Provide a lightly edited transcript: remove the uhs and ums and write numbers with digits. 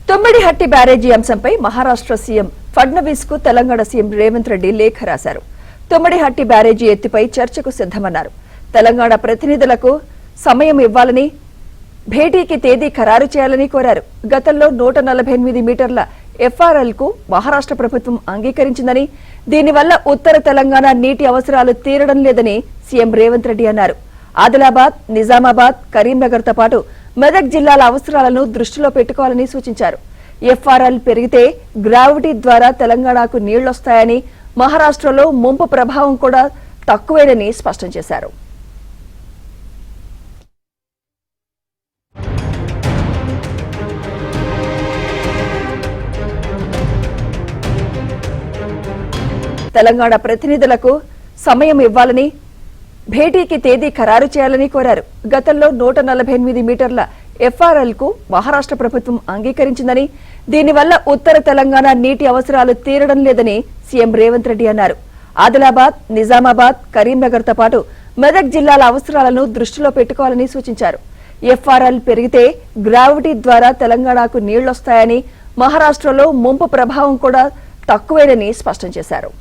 తుమ్మిడిహట్టి బ్యారేజీ అంశంపై మహారాష్ట్ర సీఎం ఫడ్నవీస్ కు తెలంగాణ సీఎం రేవంత్ రెడ్డి లేఖ రాశారు. తుమ్మిడిహట్టి బ్యారేజీ ఎత్తిపై చర్చకు సిద్దమన్నారు. తెలంగాణ ప్రతినిధులకు సమయం ఇవ్వాలని, భేటీకి తేదీ ఖరారు చేయాలని కోరారు. గతంలో 148 మీటర్ల ఎఫ్ఆర్ఎల్ కు మహారాష్ట్ర ప్రభుత్వం అంగీకరించిందని, దీనివల్ల ఉత్తర తెలంగాణ నీటి అవసరాలు తీరడం లేదని సీఎం రేవంత్ రెడ్డి అన్నారు. ఆదిలాబాద్, నిజామాబాద్, కరీంనగర్ తో పాటు మెదక్ జిల్లాల అవసరాలను దృష్టిలో పెట్టుకోవాలని సూచించారు. ఎఫ్ఆర్ఎల్ పెరిగితే గ్రావిటీ ద్వారా తెలంగాణకు నీళ్లొస్తాయని, మహారాష్ట్రలో ముంపు ప్రభావం కూడా తక్కువేనని స్పష్టం చేశారు. తెలంగాణ ప్రతినిధులకు సమయం ఇవ్వాలని, భేటీకి తేదీ ఖరారు చేయాలని కోరారు. గతంలో 148 మీటర్ల ఎఫ్ఆర్ఎల్ కు మహారాష్ట్ర ప్రభుత్వం అంగీకరించిందని, దీనివల్ల ఉత్తర తెలంగాణ నీటి అవసరాలు తీరడం లేదని సీఎం రేవంత్ రెడ్డి అన్నారు. ఆదిలాబాద్, నిజామాబాద్, కరీంనగర్ తో పాటు మెదక్ జిల్లాల అవసరాలను దృష్టిలో పెట్టుకోవాలని సూచించారు. ఎఫ్ఆర్ఎల్ పెరిగితే గ్రావిటీ ద్వారా తెలంగాణకు నీళ్లొస్తాయని, మహారాష్ట్రలో ముంపు ప్రభావం కూడా తక్కువేనని స్పష్టం చేశారు.